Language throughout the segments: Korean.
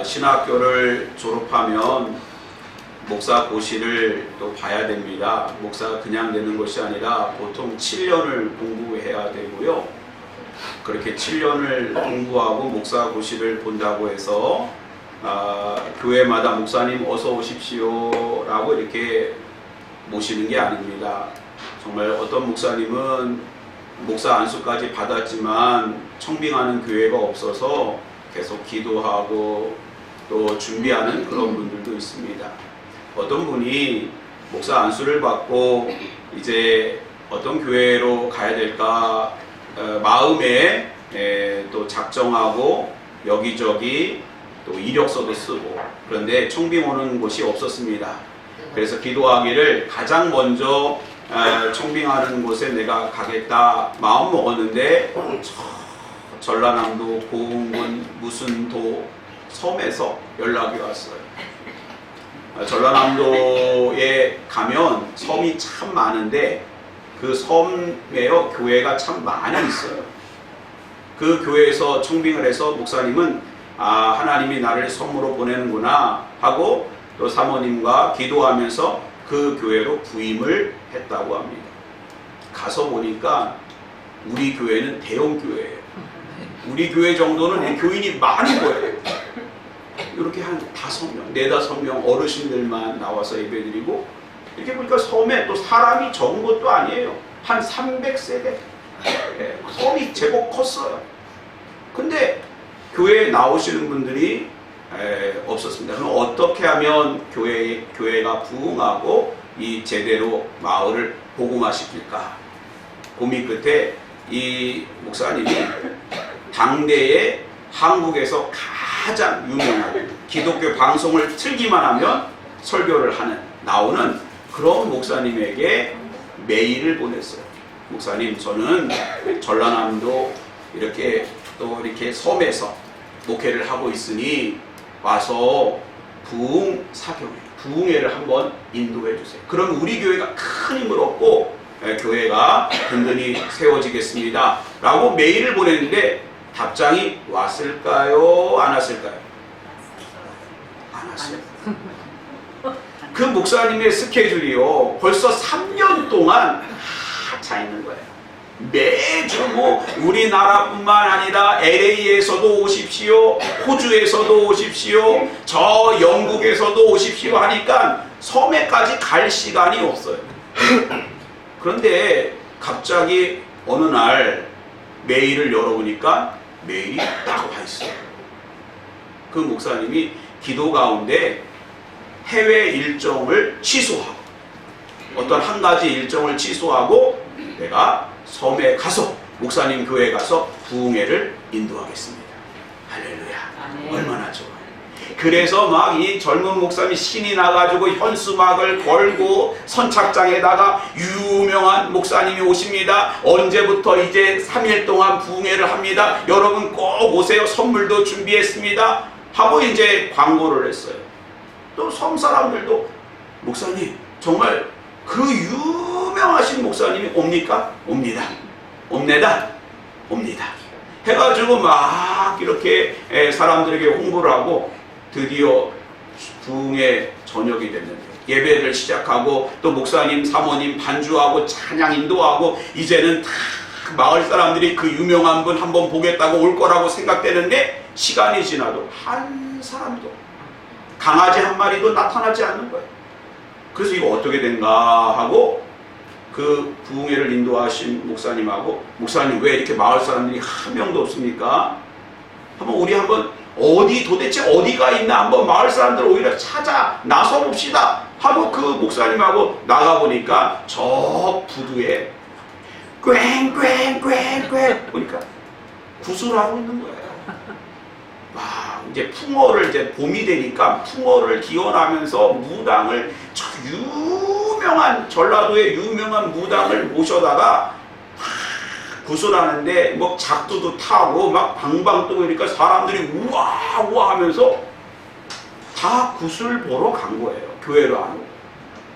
신학교를 졸업하면 목사 고시를 또 봐야 됩니다. 목사가 그냥 되는 것이 아니라 보통 7년을 공부해야 되고요. 그렇게 7년을 공부하고 목사 고시를 본다고 해서 교회마다 목사님 어서 오십시오 라고 이렇게 모시는 게 아닙니다. 정말 어떤 목사님은 목사 안수까지 받았지만 청빙하는 교회가 없어서 계속 기도하고 또 준비하는 그런 분들도 있습니다. 어떤 분이 목사 안수를 받고 이제 어떤 교회로 가야 될까 마음에 또 작정하고 여기저기 또 이력서도 쓰고, 그런데 청빙 오는 곳이 없었습니다. 그래서 기도하기를 가장 먼저 청빙하는 곳에 내가 가겠다 마음 먹었는데 전라남도 고흥군 무슨 도 섬에서 연락이 왔어요. 전라남도에 가면 섬이 참 많은데 그 섬에요 교회가 참 많이 있어요. 그 교회에서 청빙을 해서 목사님은 하나님이 나를 섬으로 보내는구나 하고 또 사모님과 기도하면서 그 교회로 부임을 했다고 합니다. 가서 보니까 우리 교회는 대형 교회예요. 우리 교회 정도는 교인이 많은 거예요. 이렇게 한 5명, 4-5명 어르신들만 나와서 예배드리고, 이렇게 보니까 섬에 또 사람이 적은 것도 아니에요. 한 300세대. 섬이 제법 컸어요. 근데 교회에 나오시는 분들이 없었습니다. 그럼 어떻게 하면 교회가 부흥하고 이 제대로 마을을 복음화시킬까? 고민 끝에 이 목사님이 당대에 한국에서 가장 유명한 기독교 방송을 틀기만 하면 설교를 나오는 그런 목사님에게 메일을 보냈어요. 목사님, 저는 전라남도 이렇게 또 이렇게 섬에서 목회를 하고 있으니 와서 부흥회를 한번 인도해 주세요. 그럼 우리 교회가 큰 힘을 얻고 교회가 든든히 세워지겠습니다 라고 메일을 보냈는데 답장이 왔을까요? 안 왔을까요? 안 왔어요. 그 목사님의 스케줄이요 벌써 3년 동안 차 있는 거예요. 매주 우리나라뿐만 아니라 LA에서도 오십시오, 호주에서도 오십시오, 저 영국에서도 오십시오 하니까 섬에까지 갈 시간이 없어요. 그런데 갑자기 어느 날 메일을 열어보니까 메일이 딱 와 있어요. 그 목사님이 기도 가운데 해외 일정을 취소하고, 어떤 한 가지 일정을 취소하고 내가 섬에 가서 목사님 교회에 가서 부흥회를 인도하겠습니다. 할렐루야. 얼마나 좋아요. 그래서 막 이 젊은 목사님이 신이 나가지고 현수막을 걸고 선착장에다가 유명한 목사님이 오십니다. 언제부터 이제 3일 동안 부흥회를 합니다. 여러분 꼭 오세요. 선물도 준비했습니다. 하고 이제 광고를 했어요. 또 섬 사람들도 목사님 정말 그 유명하신 목사님이 옵니까? 옵니다. 옵니다. 옵니다. 해가지고 막 이렇게 사람들에게 홍보를 하고 드디어 부흥의 저녁이 됐는데 예배를 시작하고 또 목사님, 사모님 반주하고 찬양 인도하고 이제는 다 마을 사람들이 그 유명한 분 한번 보겠다고 올 거라고 생각되는데 시간이 지나도 한 사람도 강아지 한 마리도 나타나지 않는 거예요. 그래서 이거 어떻게 된가 하고 그 부흥회를 인도하신 목사님하고 목사님 왜 이렇게 마을 사람들이 한 명도 없습니까? 우리 한번 도대체 어디가 있나 한번 마을 사람들 오히려 찾아 나서 봅시다 하고 그 목사님하고 나가보니까 저 부두에 꽹꽹꽹꽹 보니까 구슬을 하고 있는 거예요. 와, 이제 풍어를 이제 봄이 되니까 풍어를 기원하면서 무당을 저 유명한 전라도의 유명한 무당을 모셔다가 구슬하는데 작두도 타고 막 방방 뜨고 그러니까 사람들이 우와 우와 하면서 다 구슬 보러 간 거예요. 교회로 안 오고.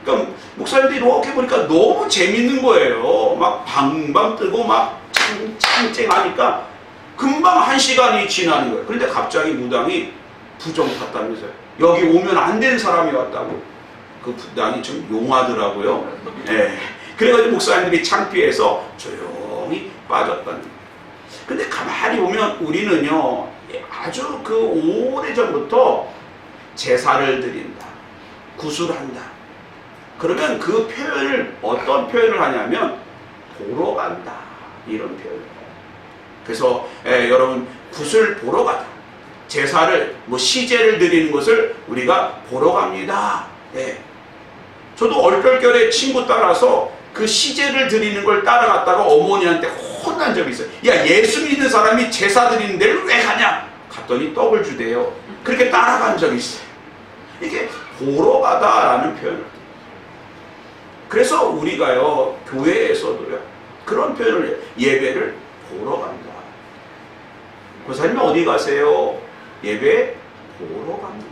그러니까 목사님들이 이렇게 보니까 너무 재밌는 거예요. 막 방방 뜨고 막 짱짱하니까 금방 1시간이 지나는 거예요. 그런데 갑자기 무당이 부정 탔다면서요. 여기 오면 안 된 사람이 왔다고. 그 분당이 좀 용하더라고요. 예. 그래가지고 목사님들이 창피해서 조용히 빠졌다는. 근데 가만히 보면 우리는요, 아주 그 오래전부터 제사를 드린다, 구술한다. 그러면 그 표현을, 어떤 표현을 하냐면 보러 간다, 이런 표현을. 그래서 여러분, 구슬 보러 가다, 제사를, 뭐 시제를 드리는 것을 우리가 보러 갑니다. 예. 저도 얼떨결에 친구 따라서 그 시제를 드리는 걸 따라갔다가 어머니한테 혼난 적이 있어요. 야, 예수 믿는 사람이 제사 드리는 데를 왜 가냐? 갔더니 떡을 주대요. 그렇게 따라간 적이 있어요. 이게 보러 가다라는 표현을. 그래서 우리가요, 교회에서도요, 그런 표현을 해요. 예배를 보러 간다. 고사님 어디 가세요? 예배 보러 갑니다.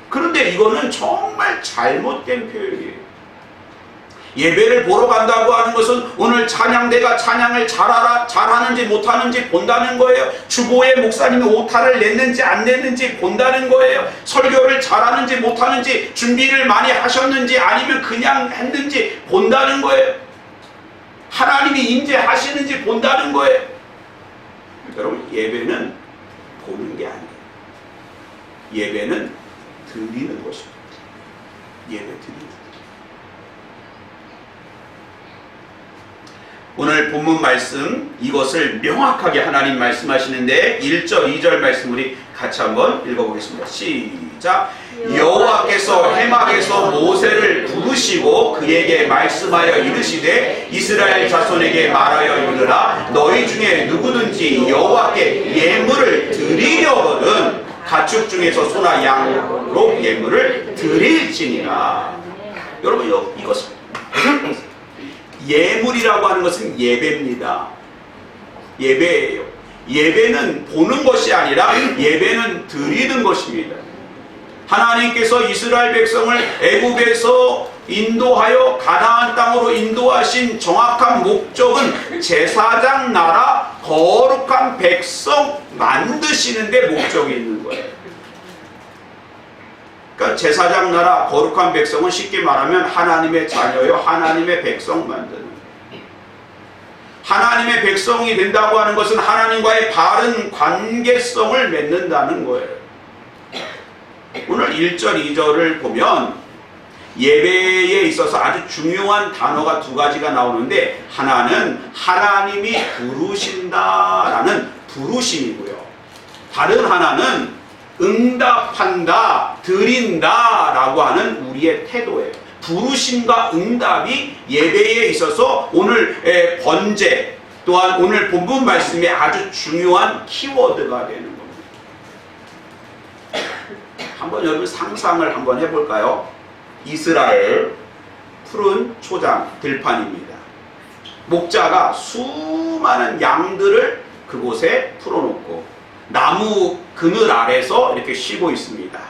그런데 이거는 정말 잘못된 표현이에요. 예배를 보러 간다고 하는 것은 오늘 찬양대가 찬양을 잘하는지 못하는지 본다는 거예요. 주보에 목사님이 오타를 냈는지 안 냈는지 본다는 거예요. 설교를 잘하는지 못하는지, 준비를 많이 하셨는지 아니면 그냥 했는지 본다는 거예요. 하나님이 임재하시는지 본다는 거예요. 여러분, 예배는 보는 게 아니에요. 예배는 드리는 것입니다. 예배 드리는 것. 오늘 본문 말씀, 이것을 명확하게 하나님 말씀하시는데 1절, 2절 말씀 우리 같이 한번 읽어보겠습니다. 시작. 여호와께서 해막에서 모세를 부르시고 그에게 말씀하여 이르시되 이스라엘 자손에게 말하여 이르라. 너희 중에 누구든지 여호와께 예물을 드리려거든 가축 중에서 소나 양으로 예물을 드릴지니라. 여러분, 이것은 예물이라고 하는 것은 예배입니다. 예배예요. 예배는 보는 것이 아니라 예배는 드리는 것입니다. 하나님께서 이스라엘 백성을 애굽에서 인도하여 가나안 땅으로 인도하신 정확한 목적은 제사장 나라 거룩한 백성 만드시는 데 목적이 있는 거예요. 그러니까 제사장 나라 거룩한 백성은 쉽게 말하면 하나님의 자녀요, 하나님의 백성 만드는. 하나님의 백성이 된다고 하는 것은 하나님과의 바른 관계성을 맺는다는 거예요. 오늘 1절, 2절을 보면 예배에 있어서 아주 중요한 단어가 두 가지가 나오는데, 하나는 하나님이 부르신다라는 부르심이고요. 다른 하나는 응답한다, 드린다라고 하는 우리의 태도예요. 부르심과 응답이 예배에 있어서 오늘 번제, 또한 오늘 본문 말씀에 아주 중요한 키워드가 되는 겁니다. 한번 여러분 상상을 한번 해볼까요? 이스라엘 푸른 초장 들판입니다. 목자가 수많은 양들을 그곳에 풀어놓고 나무 그늘 아래서 이렇게 쉬고 있습니다.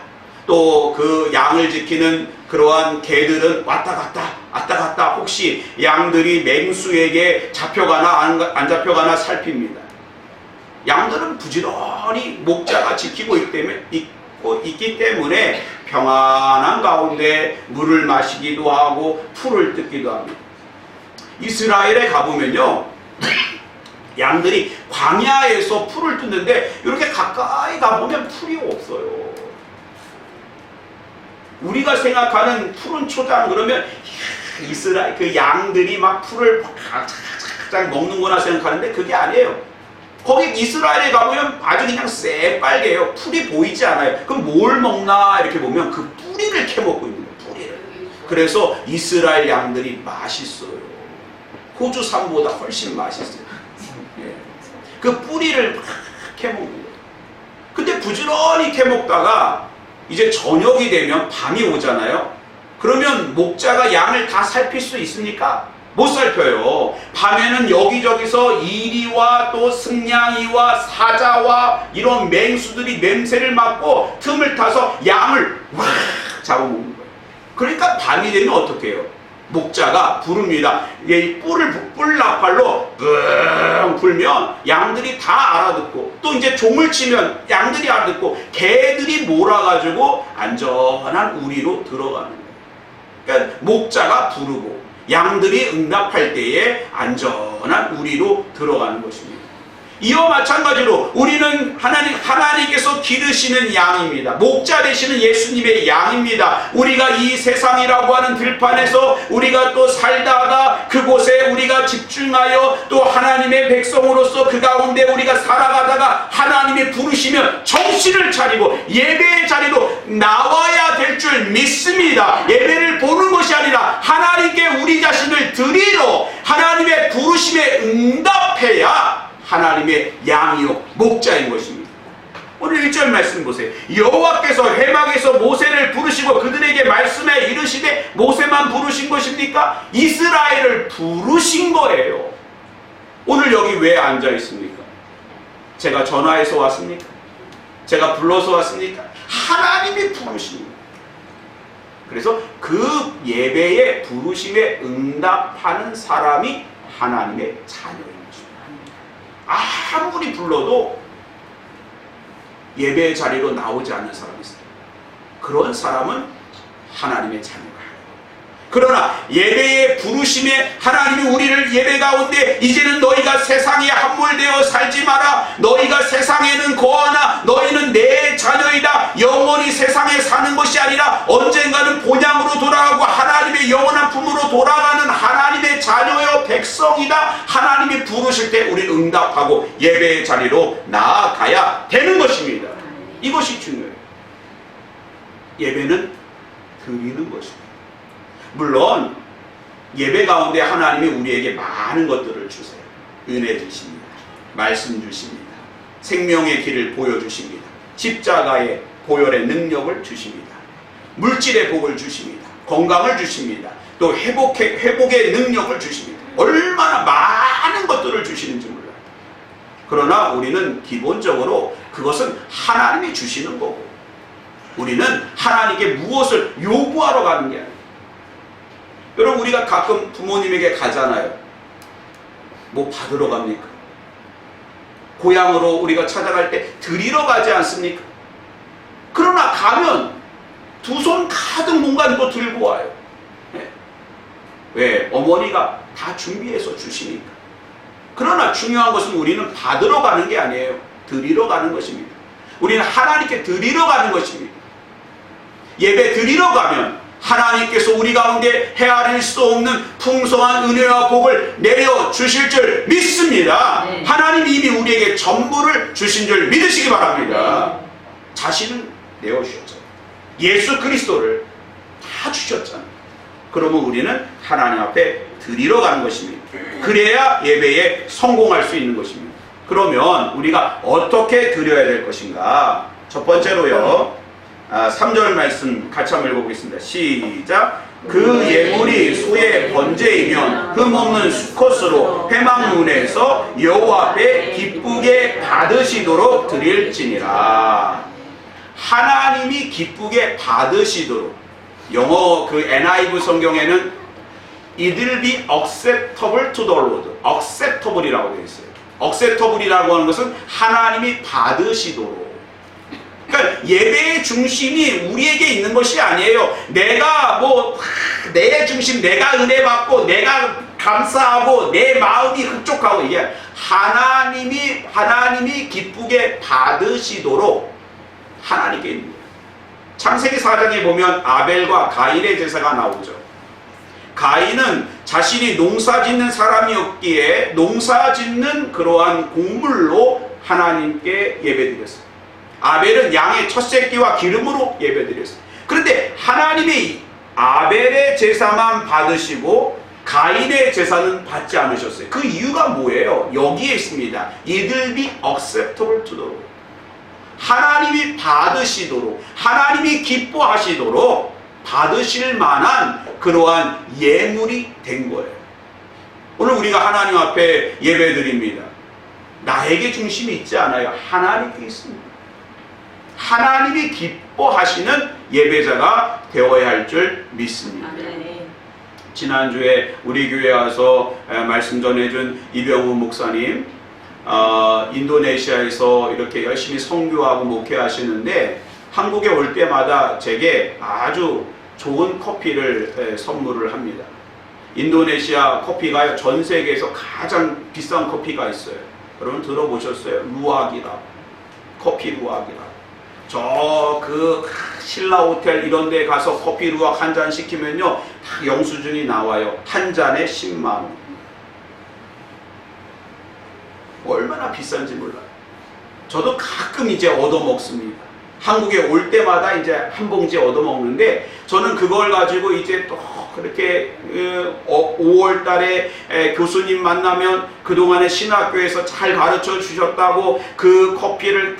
또 그 양을 지키는 그러한 개들은 왔다 갔다 혹시 양들이 맹수에게 잡혀가나 안 잡혀가나 살핍니다. 양들은 부지런히 목자가 지키고 있기 때문에 평안한 가운데 물을 마시기도 하고 풀을 뜯기도 합니다. 이스라엘에 가보면요, 양들이 광야에서 풀을 뜯는데 이렇게 가까이 가보면 풀이 없어요. 우리가 생각하는 푸른 초장 그러면 이스라엘 그 양들이 막 풀을 가장 먹는구나 생각하는데 그게 아니에요. 거기 이스라엘에 가보면 아주 그냥 새빨개요. 풀이 보이지 않아요. 그럼 뭘 먹나 이렇게 보면 그 뿌리를 캐먹고 있는 거예요. 뿌리를. 그래서 이스라엘 양들이 맛있어요. 호주 산보다 훨씬 맛있어요. 예. 그 뿌리를 막 캐먹는 거예요. 근데 부지런히 캐먹다가 이제 저녁이 되면 밤이 오잖아요. 그러면 목자가 양을 다 살필 수 있습니까? 못 살펴요. 밤에는 여기저기서 이리와 또 승냥이와 사자와 이런 맹수들이 냄새를 맡고 틈을 타서 양을 확 잡아먹는 거예요. 그러니까 밤이 되면 어떻게 해요? 목자가 부릅니다. 이 뿔 나팔로 끙 불면 양들이 다 알아듣고, 또 이제 종을 치면 양들이 알아듣고, 개들이 몰아가지고 안전한 우리로 들어가는 거예요. 그러니까 목자가 부르고 양들이 응답할 때에 안전한 우리로 들어가는 것입니다. 이와 마찬가지로 우리는 하나님께서 기르시는 양입니다. 목자 되시는 예수님의 양입니다. 우리가 이 세상이라고 하는 들판에서 우리가 또 살다가 그곳에 우리가 집중하여 또 하나님의 백성으로서 그 가운데 우리가 살아가다가 하나님이 부르시면 정신을 차리고 예배의 자리로 나와야 될 줄 믿습니다. 예배를 보는 것이 아니라 하나님께 우리 자신을 드리러 하나님의 부르심에 응답해야 하나님의 양이요 목자인 것입니다. 오늘 1절 말씀 보세요. 여호와께서 회막에서 모세를 부르시고 그들에게 말씀에 이르시되, 모세만 부르신 것입니까? 이스라엘을 부르신 거예요. 오늘 여기 왜 앉아 있습니까? 제가 전화해서 왔습니까? 제가 불러서 왔습니까? 하나님이 부르십니다. 그래서 그 예배의 부르심에 응답하는 사람이 하나님의 자녀입니다. 아무리 불러도 예배의 자리로 나오지 않는 사람이 있어요. 그런 사람은 하나님의 자녀가 아니에요. 그러나 예배의 부르심에 하나님이 우리를 예배 가운데 이제는 너희가 세상에 함몰되어 살지 마라. 너희가 세상에는 거하나 너희는 내 자녀이다. 영원히 세상에 사는 것이 아니라 언젠가는 본향으로 돌아가고 하나님의 영원한 품으로 돌아가는 하나님의 자녀여 백성이다. 하나님이 부르실 때 우리는 응답하고 예배의 자리로 나아가야 되는 것입니다. 이것이 중요해요. 예배는 드리는 것입니다. 물론 예배 가운데 하나님이 우리에게 많은 것들을 주세요. 은혜 주십니다. 말씀 주십니다. 생명의 길을 보여주십니다. 십자가의 보혈의 능력을 주십니다. 물질의 복을 주십니다. 건강을 주십니다. 또 회복의 능력을 주십니다. 얼마나 많은 것들을 주시는지 몰라요. 그러나 우리는 기본적으로 그것은 하나님이 주시는 거고, 우리는 하나님께 무엇을 요구하러 가는 게 아니에요. 여러분, 우리가 가끔 부모님에게 가잖아요. 뭐 받으러 갑니까? 고향으로 우리가 찾아갈 때 드리러 가지 않습니까? 그러나 가면 두 손 가득 뭔가 또 들고 와요. 네. 왜? 어머니가 다 준비해서 주시니까. 그러나 중요한 것은 우리는 받으러 가는 게 아니에요. 드리러 가는 것입니다. 우리는 하나님께 드리러 가는 것입니다. 예배 드리러 가면 하나님께서 우리 가운데 헤아릴 수 없는 풍성한 은혜와 복을 내려주실 줄 믿습니다. 네. 하나님이 이미 우리에게 전부를 주신 줄 믿으시기 바랍니다. 네. 자신을 내어주셨잖아요. 예수 그리스도를 다 주셨잖아요. 그러면 우리는 하나님 앞에 드리러 가는 것입니다. 그래야 예배에 성공할 수 있는 것입니다. 그러면 우리가 어떻게 드려야 될 것인가? 첫 번째로요, 3절 말씀 같이 한번 읽어보겠습니다. 시작. 그 예물이 소의 번제이면 흠없는 수컷으로 회막문에서 여호와 앞에 기쁘게 받으시도록 드릴지니라. 하나님이 기쁘게 받으시도록. 영어 그 NIV 성경에는 It will be acceptable to the Lord. acceptable이라고 되어 있어요. acceptable이라고 하는 것은 하나님이 받으시도록. 그러니까 예배의 중심이 우리에게 있는 것이 아니에요. 내가 내 중심, 내가 은혜 받고 내가 감사하고 내 마음이 흡족하고, 이게 하나님이 기쁘게 받으시도록 하나님께 있는 거예요. 창세기 4장에 보면 아벨과 가인의 제사가 나오죠. 가인은 자신이 농사 짓는 사람이었기에 농사 짓는 그러한 곡물로 하나님께 예배드렸어요. 아벨은 양의 첫 새끼와 기름으로 예배드렸어요. 그런데 하나님이 아벨의 제사만 받으시고 가인의 제사는 받지 않으셨어요. 그 이유가 뭐예요? 여기에 있습니다. It will be acceptable to the Lord. 하나님이 받으시도록, 하나님이 기뻐하시도록 받으실 만한 그러한 예물이 된 거예요. 오늘 우리가 하나님 앞에 예배드립니다. 나에게 중심이 있지 않아요. 하나님께 있습니다. 하나님이 기뻐하시는 예배자가 되어야 할 줄 믿습니다. 지난주에 우리 교회 와서 말씀 전해준 이병우 목사님, 인도네시아에서 이렇게 열심히 선교하고 목회하시는데 한국에 올 때마다 제게 아주 좋은 커피를 선물을 합니다. 인도네시아 커피가 전 세계에서 가장 비싼 커피가 있어요. 여러분 들어보셨어요? 루악이라. 커피 루악이라. 저 그 신라 호텔 이런 데 가서 커피 루악 한 잔 시키면요 다 영수증이 나와요. 한 잔에 10만 원. 얼마나 비싼지 몰라요. 저도 가끔 이제 얻어먹습니다. 한국에 올 때마다 이제 한 봉지 얻어먹는데 저는 그걸 가지고 이제 또 그렇게 5월 달에 교수님 만나면 그동안에 신학교에서 잘 가르쳐 주셨다고 그 커피를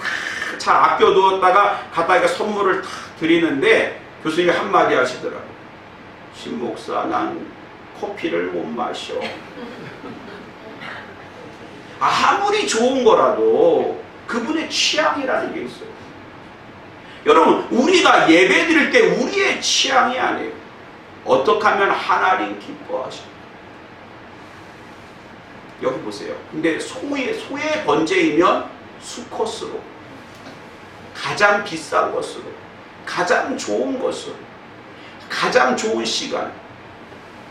잘 아껴두었다가 갖다가 선물을 다 드리는데 교수님이 한마디 하시더라고요. 신 목사, 난 커피를 못 마셔. 아무리 좋은 거라도 그분의 취향이라는 게 있어요. 여러분, 우리가 예배 드릴 때 우리의 취향이 아니에요. 어떻게 하면 하나님 기뻐하십니까? 여기 보세요. 근데 소의 번제이면 수컷으로, 가장 비싼 것으로, 가장 좋은 것으로, 가장 좋은 시간.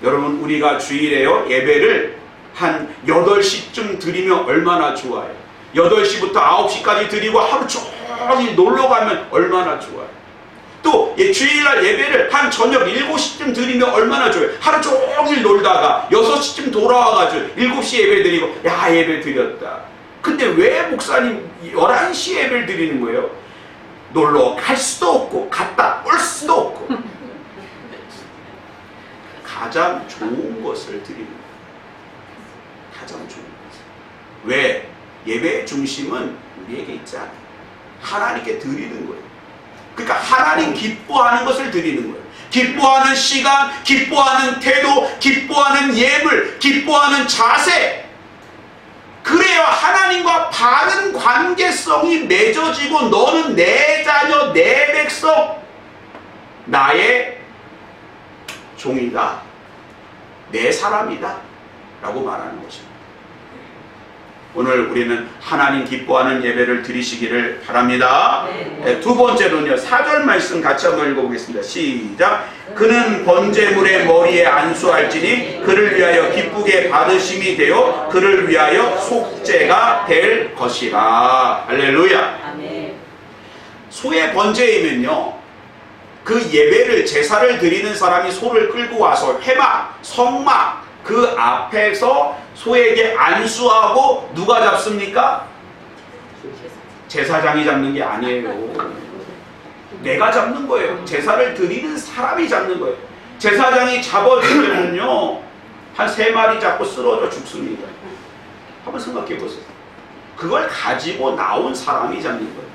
여러분, 우리가 주일에요 예배를 한 8시쯤 드리면 얼마나 좋아요. 8시부터 9시까지 드리고 하루 종일 놀러 가면 얼마나 좋아요. 또 주일날 예배를 한 저녁 7시쯤 드리면 얼마나 좋아요. 하루 종일 놀다가 6시쯤 돌아와가지고 7시 예배 드리고 야 예배 드렸다. 근데 왜 목사님 11시 예배를 드리는 거예요? 놀러 갈 수도 없고 갔다 올 수도 없고 가장 좋은 것을 드리는 거예요. 가장 좋은 것을. 왜? 예배의 중심은 우리에게 있지 않아요. 하나님께 드리는 거예요. 그러니까 하나님 기뻐하는 것을 드리는 거예요. 기뻐하는 시간, 기뻐하는 태도, 기뻐하는 예물, 기뻐하는 자세. 그래야 하나님과 바른 관계성이 맺어지고 너는 내 자녀, 내 백성, 나의 종이다. 내 사람이다. 라고 말하는 것입니다. 오늘 우리는 하나님 기뻐하는 예배를 드리시기를 바랍니다. 네, 두 번째로는요. 4절 말씀 같이 한번 읽어보겠습니다. 시작. 그는 번제물의 머리에 안수할지니 그를 위하여 기쁘게 받으심이 되어 그를 위하여 속죄가 될 것이라. 할렐루야. 소의 번제이면요 그 예배를 제사를 드리는 사람이 소를 끌고 와서 회막, 성막 그 앞에서 소에게 안수하고 누가 잡습니까? 제사장이 잡는 게 아니에요. 내가 잡는 거예요. 제사를 드리는 사람이 잡는 거예요. 제사장이 잡아주면요 한 3마리 잡고 쓰러져 죽습니다. 한번 생각해 보세요. 그걸 가지고 나온 사람이 잡는 거예요.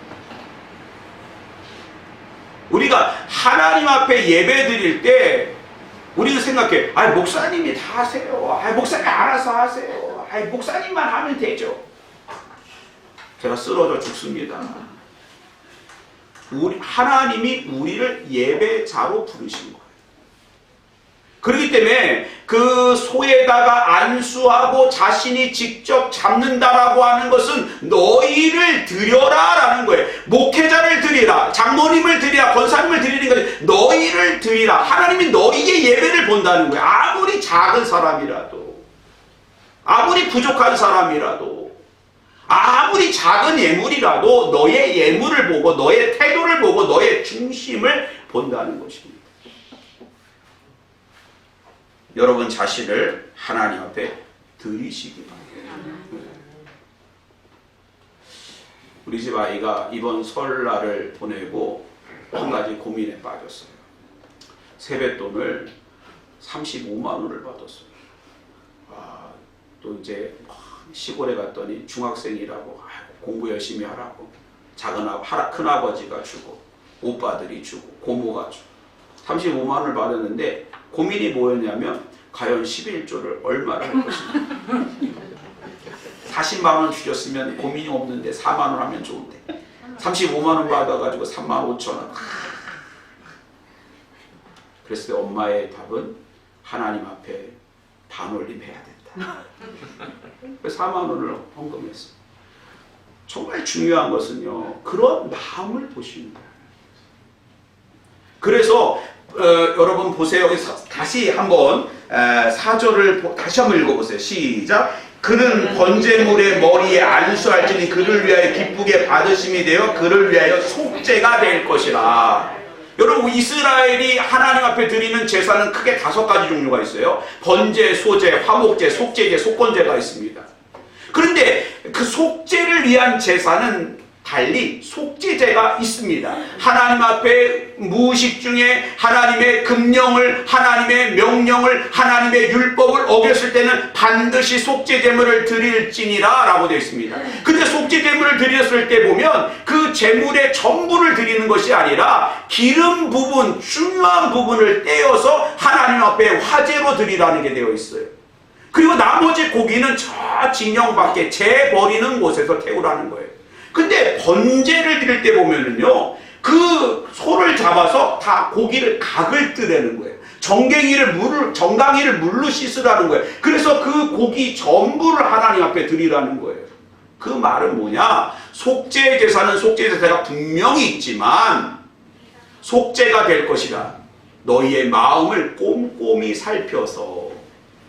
우리가 하나님 앞에 예배 드릴 때 우리는 생각해, 목사님이 다 하세요. 목사님 알아서 하세요. 목사님만 하면 되죠. 제가 쓰러져 죽습니다. 하나님이 우리를 예배자로 부르신 거예요. 그렇기 때문에 그 소에다가 안수하고 자신이 직접 잡는다라고 하는 것은 너희를 드려라 라는 거예요. 목회자를 드리라, 장로님을 드리라, 권사님을 드리는 것이 너희를 드리라. 하나님이 너희의 예배를 본다는 거예요. 아무리 작은 사람이라도, 아무리 부족한 사람이라도, 아무리 작은 예물이라도 너의 예물을 보고 너의 태도를 보고 너의 중심을 본다는 것입니다. 여러분 자신을 하나님 앞에 드리시기 바랍니다. 우리 집 아이가 이번 설날을 보내고 한 가지 고민에 빠졌어요. 세뱃돈을 35만 원을 받았어요. 또 이제 시골에 갔더니 중학생이라고 공부 열심히 하라고 큰아버지가 주고 오빠들이 주고 고모가 주고 35만 원을 받았는데 고민이 뭐였냐면 과연 11조를 얼마를 할 것인가. 40만 원 주셨으면 고민이 없는데 4만 원 하면 좋은데 35만 원 받아가지고 3만 5천 원. 그랬을 때 엄마의 답은 하나님 앞에 반올림해야 된다. 그래서 4만 원을 헌금했어요. 정말 중요한 것은요, 그런 마음을 보시는 거예요. 그래서 여러분 보세요. 여기서 다시 한번 4절을 다시 한번 읽어보세요. 시작. 그는 번제물의 머리에 안수할지니 그를 위하여 기쁘게 받으심이 되어 그를 위하여 속죄가 될 것이라. 여러분, 이스라엘이 하나님 앞에 드리는 제사는 크게 5가지 종류가 있어요. 번제, 소제, 화목제, 속죄제, 속건제가 있습니다. 그런데 그 속죄를 위한 제사는 달리 속죄제가 있습니다. 하나님 앞에 무의식 중에 하나님의 금령을, 하나님의 명령을, 하나님의 율법을 어겼을 때는 반드시 속죄제물을 드릴지니라 라고 되어 있습니다. 근데 속죄제물을 드렸을 때 보면 그 제물의 전부를 드리는 것이 아니라 기름 부분, 중요한 부분을 떼어서 하나님 앞에 화제로 드리라는 게 되어 있어요. 그리고 나머지 고기는 저 진영 밖에 재 버리는 곳에서 태우라는 거예요. 근데 번제를 드릴 때 보면은요, 그 소를 잡아서 다 고기를 각을 뜨라는 거예요. 정강이를 물로 씻으라는 거예요. 그래서 그 고기 전부를 하나님 앞에 드리라는 거예요. 그 말은 뭐냐? 속죄 제사는 속죄 제사가 분명히 있지만 속죄가 될 것이라. 너희의 마음을 꼼꼼히 살펴서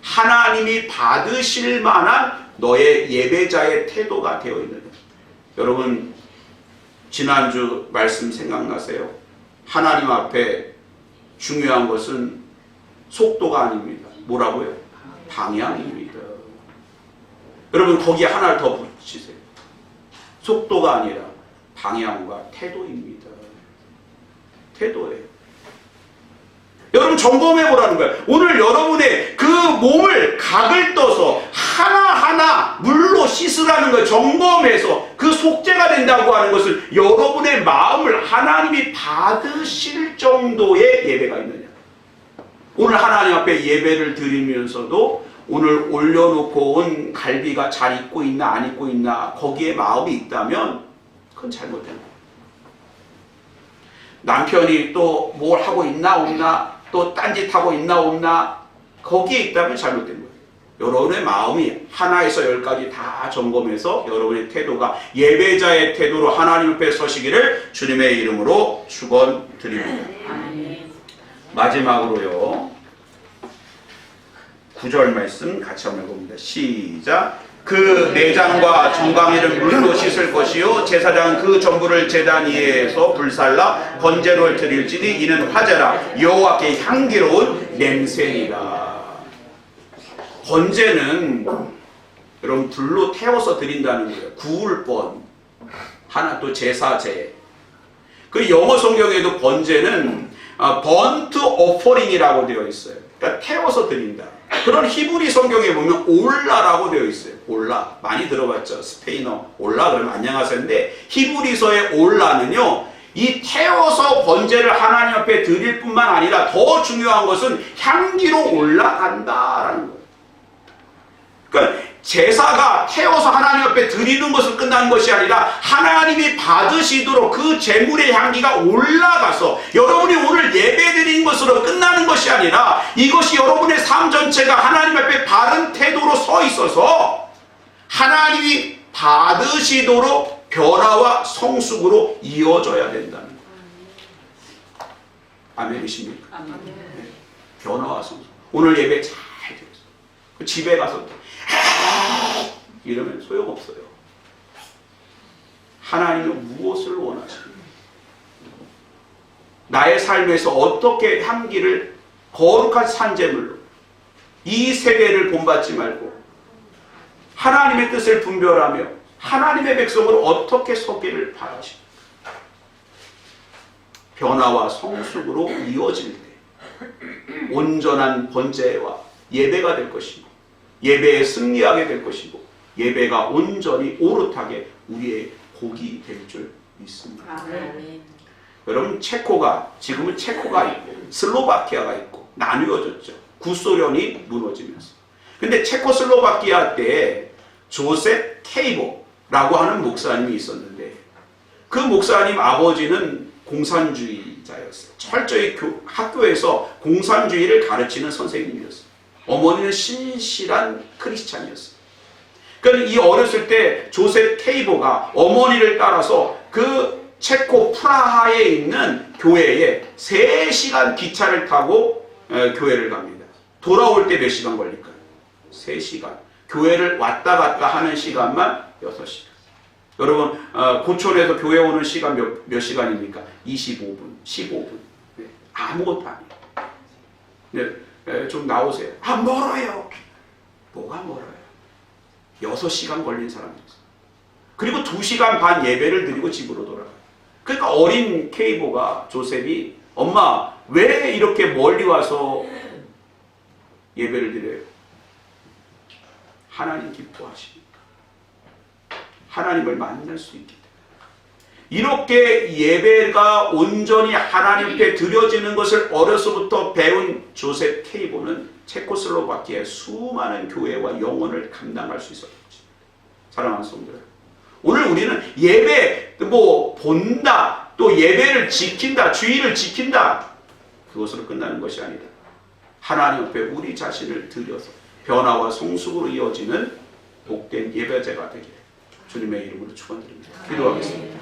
하나님이 받으실 만한 너의 예배자의 태도가 되어 있는 것. 여러분, 지난주 말씀 생각나세요? 하나님 앞에 중요한 것은 속도가 아닙니다. 뭐라고요? 방향입니다. 여러분, 거기에 하나를 더 붙이세요. 속도가 아니라 방향과 태도입니다. 태도예요. 여러분, 점검해 보라는 거예요. 오늘 여러분의 그 몸을 각을 떠서 하나하나 물로 씻으라는 거예요. 점검해서 그 속죄가 된다고 하는 것은 여러분의 마음을 하나님이 받으실 정도의 예배가 있느냐. 오늘 하나님 앞에 예배를 드리면서도 오늘 올려놓고 온 갈비가 잘 익고 있나 안 익고 있나 거기에 마음이 있다면 그건 잘못된 거예요. 남편이 또 뭘 하고 있나 없나, 또 딴짓하고 있나 없나, 거기에 있다면 잘못된 거예요. 여러분의 마음이 하나에서 10까지 다 점검해서 여러분의 태도가 예배자의 태도로 하나님 앞에 서시기를 주님의 이름으로 축원드립니다. 마지막으로요, 9절 말씀 같이 한번 읽어봅니다. 시작. 그 내장과 정강이를 물로 씻을 것이요 제사장은 그 전부를 제단 위에서 불살라 번제로 드릴지니 이는 화제라 여호와께 향기로운 냄새니라. 번제는 여러분 불로 태워서 드린다는 거예요. 구울 번, 하나 또 제사제. 그 영어 성경에도 번제는 번트 오퍼링이라고 되어 있어요. 그러니까 태워서 드린다. 그런 히브리 성경에 보면 올라라고 되어 있어요. 올라. 많이 들어봤죠. 스페인어. 올라 그러면 안녕하세요인데 히브리서의 올라는요, 이 태워서 번제를 하나님 앞에 드릴 뿐만 아니라 더 중요한 것은 향기로 올라간다라는 거예요. 그러니까 제사가 태워서 하나님 앞에 드리는 것을 끝나는 것이 아니라 하나님이 받으시도록 그 제물의 향기가 올라가서 여러분이 오늘 예배드린 것으로 끝나는 것이 아니라 이것이 여러분의 삶 전체가 하나님 앞에 바른 태도로 서 있어서 하나님이 받으시도록 변화와 성숙으로 이어져야 된다는 거예요. 아멘이십니까? 아멘. 네. 변화와 성숙. 오늘 예배 잘 드렸어요. 집에 가서 이러면 소용없어요. 하나님은 무엇을 원하십니까? 나의 삶에서 어떻게 향기를 거룩한 산재물로 이 세계를 본받지 말고 하나님의 뜻을 분별하며 하나님의 백성으로 어떻게 서기를 바라십니까? 변화와 성숙으로 이어질 때 온전한 번제와 예배가 될 것이고 예배에 승리하게 될 것이고 예배가 온전히 오롯하게 우리의 복이 될 줄 믿습니다. 아멘. 여러분, 지금은 체코가 있고 슬로바키아가 있고 나누어졌죠. 구소련이 무너지면서. 근데 체코슬로바키아 때 조셉 케이보라고 하는 목사님이 있었는데 그 목사님 아버지는 공산주의 자였어요. 철저히 학교에서 공산주의를 가르치는 선생님이었어요. 어머니는 신실한 크리스찬이었어요. 그러니까 이 어렸을 때 조셉 케이보가 어머니를 따라서 그 체코 프라하에 있는 교회에 3시간 기차를 타고 교회를 갑니다. 돌아올 때 몇 시간 걸릴까요? 3시간. 교회를 왔다 갔다 하는 시간만 6시간. 여러분 고촌에서 교회 오는 시간 몇 시간입니까? 25분, 15분. 네, 아무것도 아니에요. 네, 좀 나오세요. 멀어요. 뭐가 멀어요? 6시간 걸린 사람이 있어요. 그리고 2시간 반 예배를 드리고 집으로 돌아가요. 그러니까 어린 케이보가 조셉이 엄마 왜 이렇게 멀리 와서 예배를 드려요? 하나님 기뻐하시니까. 하나님을 만날 수 있기 때문에. 이렇게 예배가 온전히 하나님 앞에 드려지는 것을 어려서부터 배운 조셉 케이보는 체코슬로바키아의 수많은 교회와 영혼을 감당할 수 있었던 것입니다. 사랑하는 성도들, 오늘 우리는 예배 본다, 또 예배를 지킨다, 주의를 지킨다, 그것으로 끝나는 것이 아니다. 하나님 앞에 우리 자신을 드려서 변화와 성숙으로 이어지는 복된 예배자가 되기를 주님의 이름으로 축원드립니다. 기도하겠습니다.